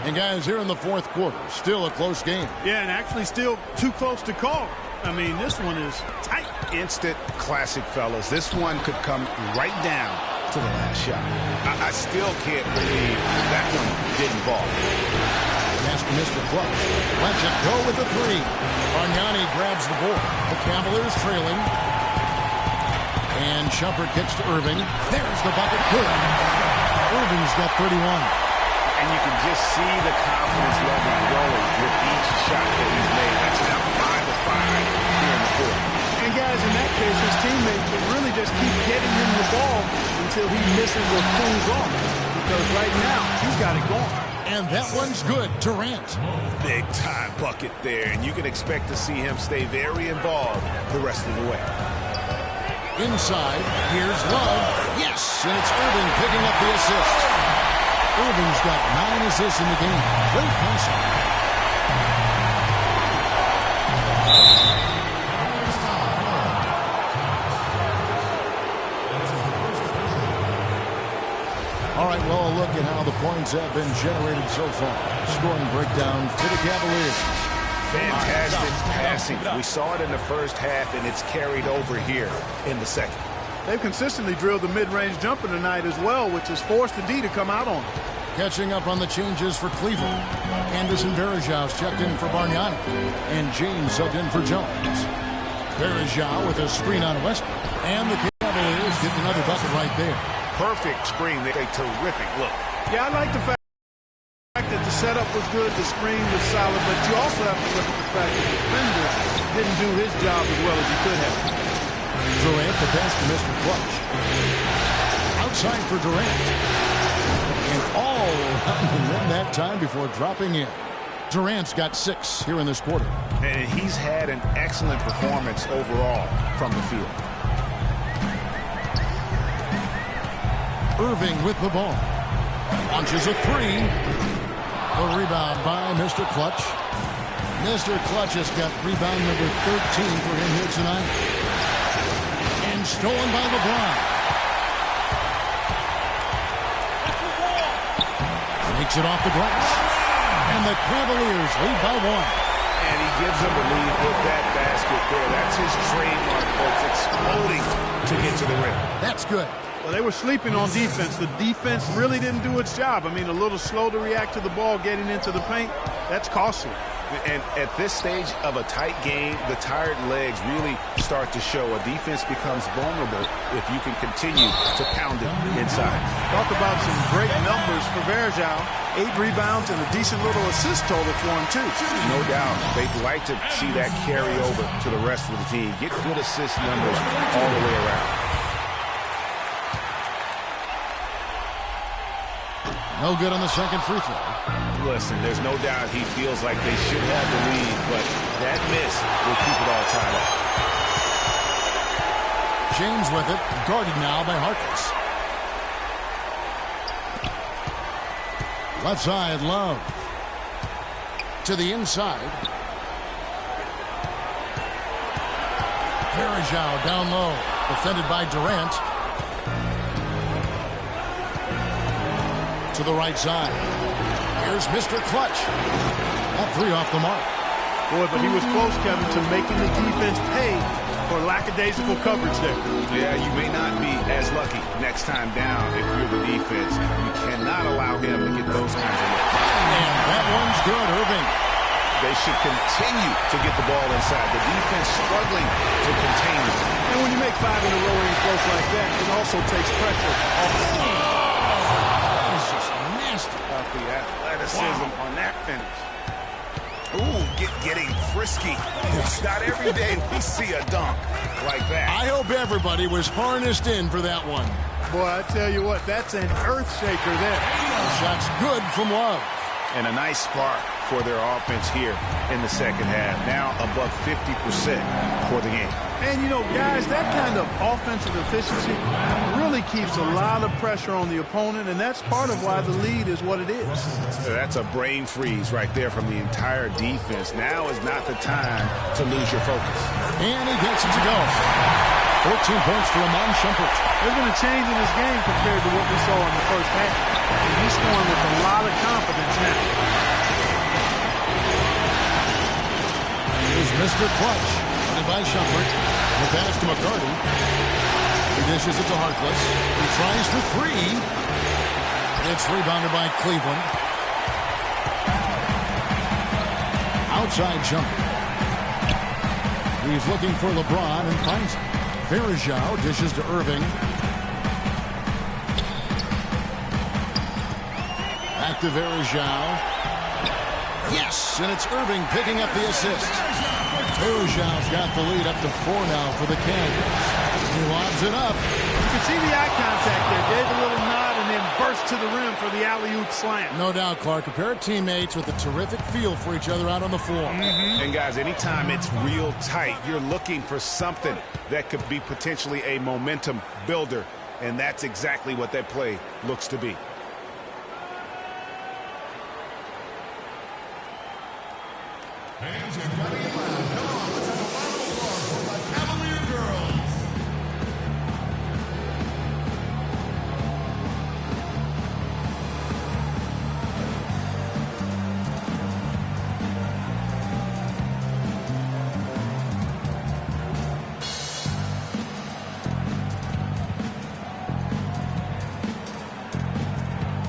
And guys, here in the fourth quarter, still a close game. Yeah, and actually still too close to call. I mean, this one is tight. Instant classic, fellas. This one could come right down to the last shot. I still can't believe that one didn't fall. That's Mr. Clutch. Lets it go with the 3. Bargnani grabs the board. The Cavaliers trailing. And Shumpert kicks to Irving. There's the bucket. Good. Irving's got 31. And you can just see the confidence level growing with each shot that he's made. That's now 5 of 5 here in the fourth. And guys, in that case, his teammates will really just keep getting him the ball until he misses or pulls off. Because right now, he's got it going. And that one's good. Durant. Big time bucket there. And you can expect to see him stay very involved the rest of the way. Inside, here's Love. Yes, and it's Irving picking up the assist. Irving's got 9 assists in the game. Great passing. All right, well, a look at how the points have been generated so far. Scoring breakdown for the Cavaliers. Fantastic passing. We saw it in the first half, and it's carried over here in the second. They've consistently drilled the mid-range jumper tonight as well, which has forced the D to come out on it. Catching up on the changes for Cleveland. Anderson Varejao's checked in for Bargnani. And James subbed in for Jones. Varejao with a screen on Westbrook. And the Cavaliers get another bucket right there. Perfect screen. A terrific look. Yeah, I like the fact that the setup was good, the screen was solid, but you also have to look at the fact that the defender didn't do his job as well as he could have. Durant, the pass to Mr. Clutch. Outside for Durant. And all around the rim that time before dropping in. Durant's got 6 here in this quarter. And he's had an excellent performance overall from the field. Irving with the ball. Launches a 3. A rebound by Mr. Clutch. Mr. Clutch has got rebound number 13 for him here tonight. And stolen by LeBron. Takes it off the glass. And the Cavaliers lead by 1. And he gives them a lead with that basket there. That's his trademark, folks. Exploding to get to the rim. That's good. Well, they were sleeping on defense. The defense really didn't do its job. I mean, a little slow to react to the ball getting into the paint. That's costly. And at this stage of a tight game, the tired legs really start to show. A defense becomes vulnerable if you can continue to pound it inside. Talk about some great numbers for Verjao. 8 rebounds and a decent little assist total for him, too. No doubt. They'd like to see that carry over to the rest of the team. Get good assist numbers all the way around. No good on the second free throw. Listen, there's no doubt he feels like they should have the lead, but that miss will keep it all tied up. James with it, guarded now by Harkless. Left side, Love. To the inside. Verjao down low, defended by Durant. To the right side. Here's Mr. Clutch. That 3 off the mark. Boy, but he was close, Kevin, to making the defense pay for lackadaisical coverage there. Yeah, you may not be as lucky next time down if you're the defense. You cannot allow him to get those kinds of looks. And that one's good, Irving. They should continue to get the ball inside. The defense struggling to contain it. And when you make 5 in a row in close like that, it also takes pressure off the team. That is just nasty. About the athleticism on that finish. Ooh, getting frisky. Not every day we see a dunk like that. I hope everybody was harnessed in for that one. Boy, I tell you what, that's an earth shaker there. The shot's good from Love. And a nice spark for their offense here in the second half. Now above 50% for the game. And, you know, guys, that kind of offensive efficiency really keeps a lot of pressure on the opponent, and that's part of why the lead is what it is. That's a brain freeze right there from the entire defense. Now is not the time to lose your focus. And he gets it to go. 14 points for Amon Shumpert. There's been a change in his game compared to what we saw in the first half. And he's scoring with a lot of confidence now. Here's Mr. Clutch. Running by Shumpert. The pass to McCarty. He dishes it to Harkless. He tries for 3. It's rebounded by Cleveland. Outside jumper. He's looking for LeBron and finds him. Verjao dishes to Irving. Back to Verjao. Yes, and it's Irving picking up the assist. Verjao's got the lead up to 4 now for the Cavs. He lobs it up. You can see the eye contact there. Gave a little nod and then burst to the rim for the alley-oop slam. No doubt, Clark. A pair of teammates with a terrific feel for each other out on the floor. And guys, anytime it's real tight, you're looking for something that could be potentially a momentum builder. And that's exactly what that play looks to be. Fans are running it loud. Come on, let's have a final score for the Cavalier girls.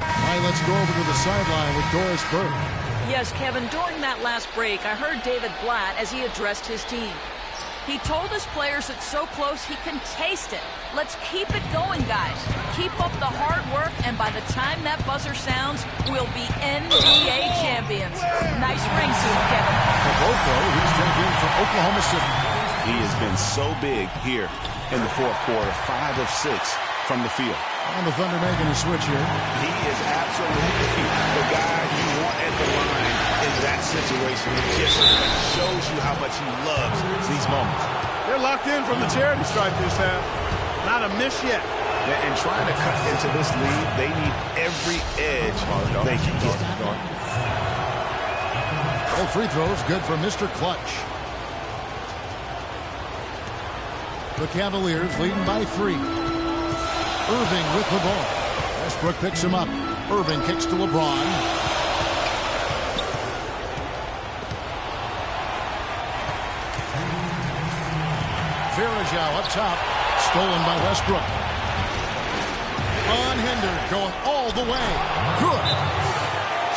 All right, let's go over to the sideline with Doris Burke. Yes, Kevin, during that last break, I heard David Blatt as he addressed his team. He told his players it's so close he can taste it. Let's keep it going, guys. Keep up the hard work, and by the time that buzzer sounds, we'll be NBA champions. Nice ring suit, Kevin. Kaboko, he's checked in for Oklahoma City. He has been so big here in the fourth quarter. 5 of 6 from the field. And the Thunder making a switch here. He is absolutely the guy you want at the line in that situation. It just shows you how much he loves these moments. They're locked in from the charity stripe this half. Not a miss yet. And trying to cut into this lead, they need every edge they can get. All free throws good for Mr. Clutch. The Cavaliers leading by 3. Irving with the ball. Westbrook picks him up. Irving kicks to LeBron. Verjao up top. Stolen by Westbrook. Unhindered, going all the way. Good.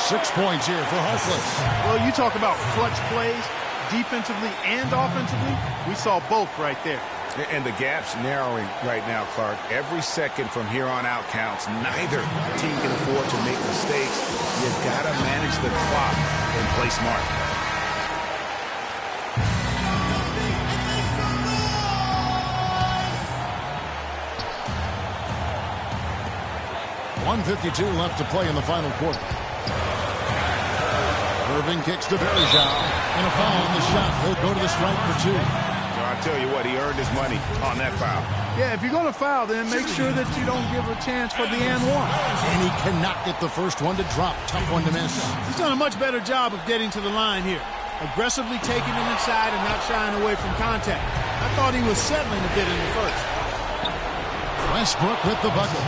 6 points here for Harkless. Well, you talk about clutch plays, defensively and offensively. We saw both right there. And the gap's narrowing right now, Clark. Every second from here on out counts. Neither team can afford to make mistakes. You've got to manage the clock and play smart. .152 left to play in the final quarter. Irving kicks to Bergeron, and a foul on the shot. He'll go to the stripe for 2. I tell you what, he earned his money on that foul. Yeah, if you're going to foul, then make sure that you don't give a chance for the and one. And he cannot get the first one to drop. Tough one to miss. He's done a much better job of getting to the line here. Aggressively taking him inside and not shying away from contact. I thought he was settling a bit in the first. Westbrook with the bucket.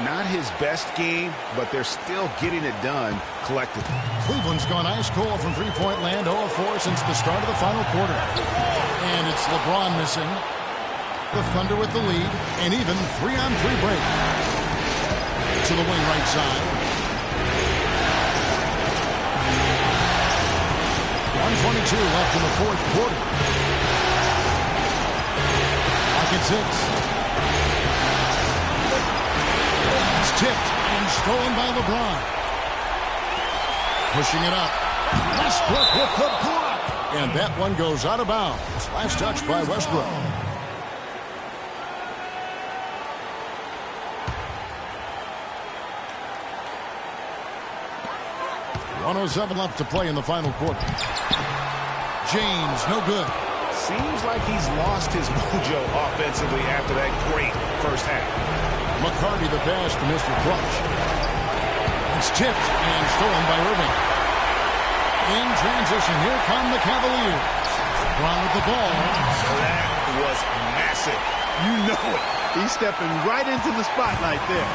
Not his best game, but they're still getting it done collectively. Cleveland's gone ice cold from three-point land, 0 of 4 since the start of the final quarter. And it's LeBron missing. The Thunder with the lead, and even 3-on-3 break. To the wing right side. 1:22 left in the fourth quarter. Pocket 6. It's tipped and stolen by LeBron. Pushing it up. Westbrook with the block. And that one goes out of bounds. Last touch by Westbrook. 1:07 left to play in the final quarter. James, no good. Seems like he's lost his mojo offensively after that great first half. McCarty the pass to Mr. Clutch. It's tipped and stolen by Irving. In transition, here come the Cavaliers. LeBron with the ball. That was massive. You know it. He's stepping right into the spotlight there.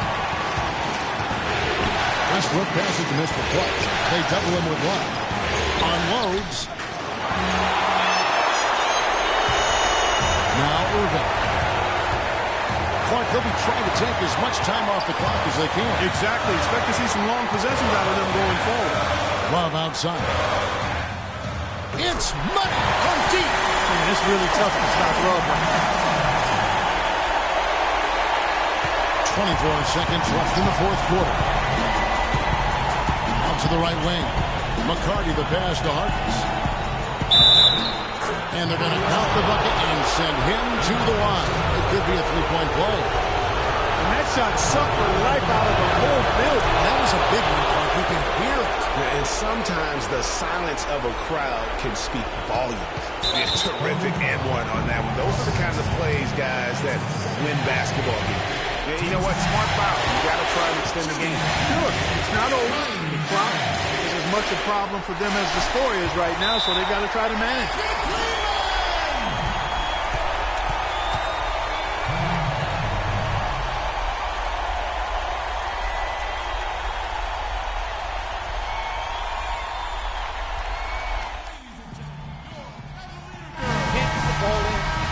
Westbrook passes to Mr. Clutch. They double him with one. Unloads. Now Irving. Clark, they'll be trying to take as much time off the clock as they can. Exactly. Expect to see some long possessions out of them going forward. Love outside. It's money from deep. Man, it's really tough to stop Love right now. 24 seconds left in the fourth quarter. Out to the right wing. McCarty the pass to Harkless. And they're going to count the bucket and send him to the line. It could be a three-point play. And that shot sucked the life out of the whole building. That was a big one, Clark. You can hear it. Yeah, and sometimes the silence of a crowd can speak volumes. Yeah, terrific and one on that one. Those are the kinds of plays, guys, that win basketball games. Yeah, you know what? Smart foul. You got to try and extend the game. Sure. It's not over. The clock is as much a problem for them as the score is right now, so they got to try to manage it.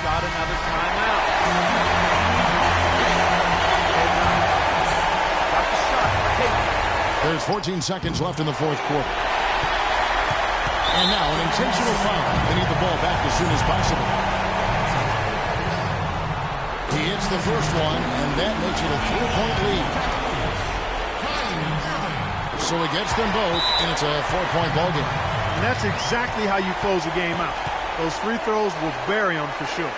Got another timeout. There's 14 seconds left in the fourth quarter. And now an intentional foul. They need the ball back as soon as possible. He hits the first one, and that makes it a 3-point lead. So he gets them both, and it's a 4-point ball game. And that's exactly how you close a game out. Those free throws will bury them for sure.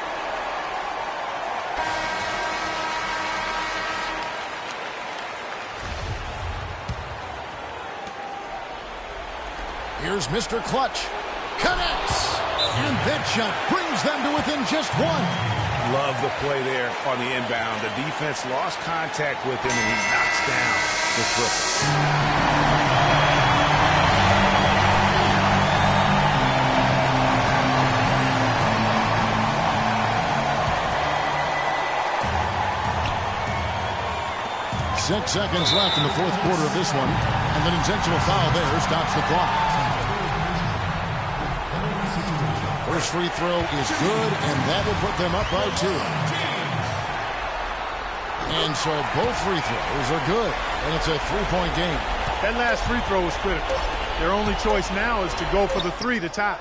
Here's Mr. Clutch. Connects! And that shot brings them to within just one. Love the play there on the inbound. The defense lost contact with him, and he knocks down the triple. 6 seconds left in the fourth quarter of this one, and an intentional foul there stops the clock. First free throw is good, and that will put them up by 2. And so both free throws are good, and it's a 3-point game. That last free throw was critical. Their only choice now is to go for the three to tie.